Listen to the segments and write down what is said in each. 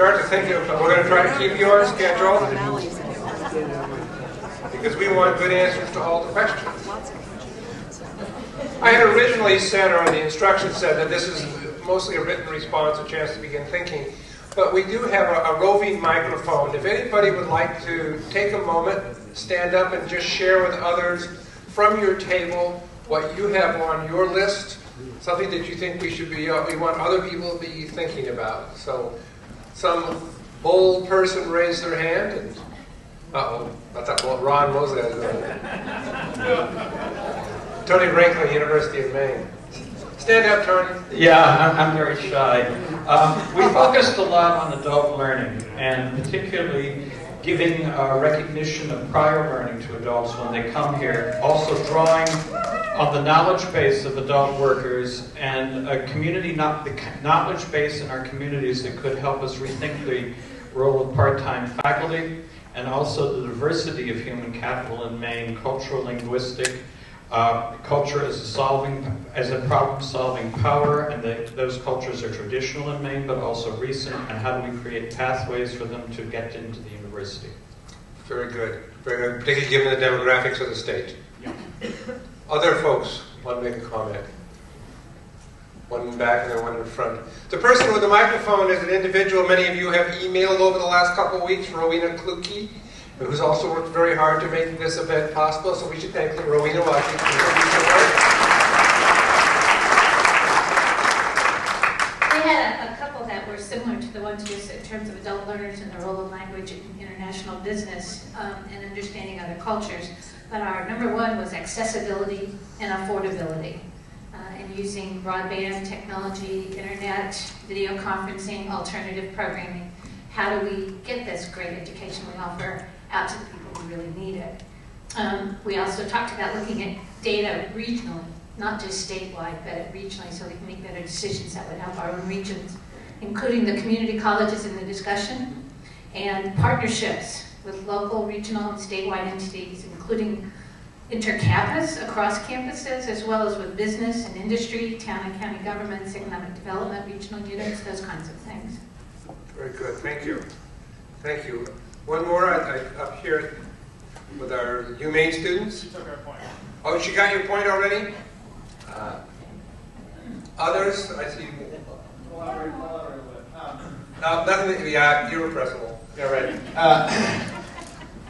start to think of, we're going to try to keep you on schedule because we want good answers to all the questions. I had originally said, or the instructions said, that this is mostly a written response, a chance to begin thinking. But we do have a roving microphone. If anybody would like to take a moment, stand up and just share with others from your table what you have on your list, something that you think we want other people to be thinking about. So some bold person raised their hand, and I thought Ron Mosley was doing it. Tony Wrinkler, University of Maine. Stand up, Tony. Yeah, I'm very shy. We focused a lot on adult learning, and particularly giving recognition of prior learning to adults when they come here, also drawing on the knowledge base of adult workers and a community, the knowledge base in our communities that could help us rethink the role of part-time faculty, and also the diversity of human capital in Maine, cultural, linguistic, culture as a problem-solving power, and those cultures are traditional in Maine, but also recent, and how do we create pathways for them to get into the university? Very good. Very good, particularly given the demographics of the state. Yeah. Other folks want to make a comment. One in the back and then one in front. The person with the microphone is an individual many of you have emailed over the last couple of weeks, Rowena Kluge, who's also worked very hard to make this event possible, so we should thank Rowena while she's work. We had a couple that were similar to the ones just in terms of adult learners and the role of language in international business and understanding other cultures. But our number one was accessibility and affordability. And using broadband technology, internet, video conferencing, alternative programming. How do we get this great education we offer out to the people who really need it? We also talked about looking at data regionally, not just statewide, but regionally, so we can make better decisions that would help our own regions, including the community colleges in the discussion, and partnerships with local, regional, and statewide entities, including intercampus across campuses, as well as with business and industry, town and county governments, economic development, regional units, those kinds of things. Very good. Thank you. Thank you. One more up here with our Maine students. She took her point. Oh, she got your point already? Others? I see. Collaborate with. Nothing. Yeah, you're impressible. Yeah, right.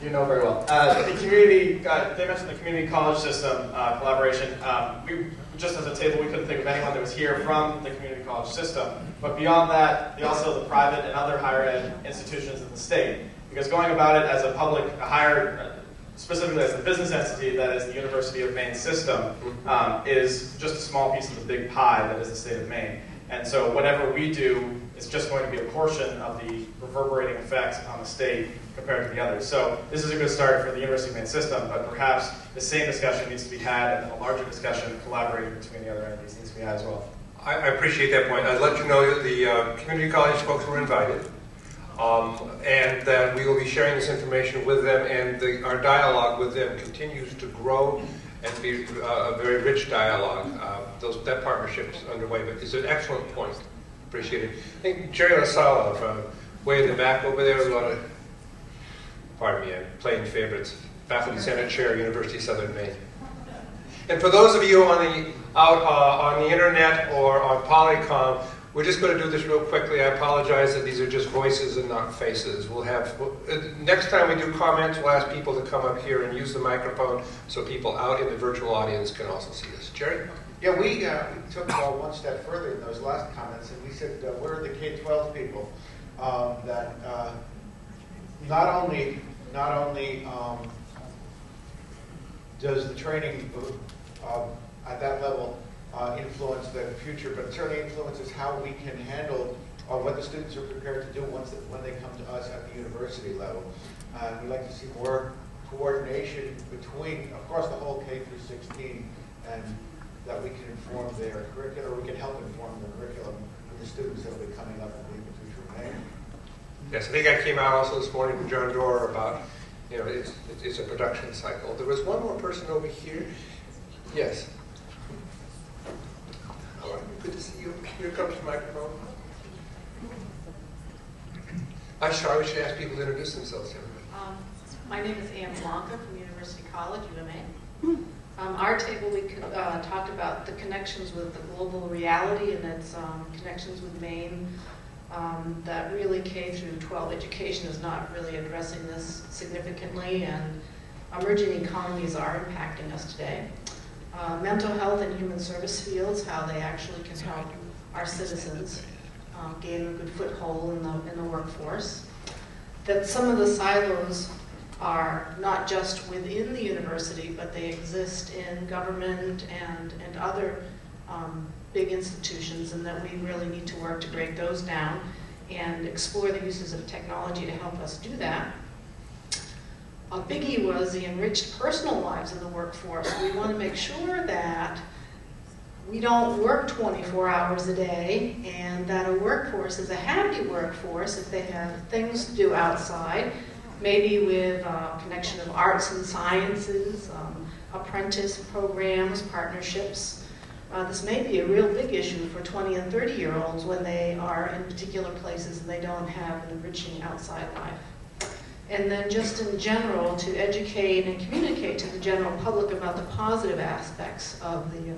You know very well. The community, they mentioned the community college system collaboration. We, just as a table, we couldn't think of anyone that was here from the community college system. But beyond that, also the private and other higher ed institutions in the state. Because going about it as a public, specifically as a business entity that is the University of Maine System, is just a small piece of the big pie that is the state of Maine. And so whatever we do is just going to be a portion of the reverberating effect on the state compared to the others. So this is a good start for the University of Maine System, but perhaps the same discussion needs to be had, and a larger discussion collaborating between the other entities needs to be had as well. I appreciate that point. I'd let you know that the community college folks were invited, and that we will be sharing this information with them, and our dialogue with them continues to grow and be a very rich dialogue. That partnership is underway, but it's an excellent point. Appreciate it. I think Jerry LaSala from way in the back over there, a lot of, pardon me, I'm playing favorites. Faculty Senate Chair, University of Southern Maine. And for those of you out on the internet or on Polycom, we're just going to do this real quickly. I apologize that these are just voices and not faces. Next time we do comments, we'll ask people to come up here and use the microphone so people out in the virtual audience can also see us. Jerry? Yeah, we took one step further in those last comments, and we said we're the K-12 people that not only does the training at that level influence the future, but it certainly influences how we can handle what the students are prepared to do when they come to us at the university level. We'd like to see more coordination between, across the whole K through 16, and that we can inform their curriculum, or we can help inform the curriculum for the students that will be coming up and being the future of Maine. Yes, I think I came out also this morning from John Doerr about, it's a production cycle. There was one more person over here. Yes. All right, good to see you. Here comes the microphone. I'm sorry, we should ask people to introduce themselves to everybody. My name is Ann Blanca from University College, UMA. Our table, we talked about the connections with the global reality and its connections with Maine. That really K through 12 education is not really addressing this significantly, and emerging economies are impacting us today. Mental health and human service fields, how they actually can help our citizens gain a good foothold in the workforce. That some of the silos are not just within the university, but they exist in government and other big institutions, and that we really need to work to break those down and explore the uses of technology to help us do that. A biggie was the enriched personal lives in the workforce. We want to make sure that we don't work 24 hours a day, and that a workforce is a happy workforce if they have things to do outside, maybe with a connection of arts and sciences, apprentice programs, partnerships. This may be a real big issue for 20 and 30-year-olds when they are in particular places and they don't have an enriching outside life. And then just in general, to educate and communicate to the general public about the positive aspects of the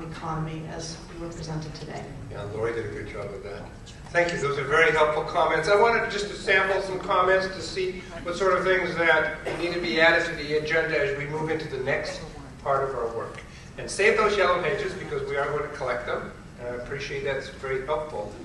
economy as we were presented today. Yeah, Lori did a good job with that. Thank you. Those are very helpful comments. I wanted just to sample some comments to see what sort of things that need to be added to the agenda as we move into the next part of our work. And save those yellow pages because we are going to collect them. And I appreciate that's very helpful.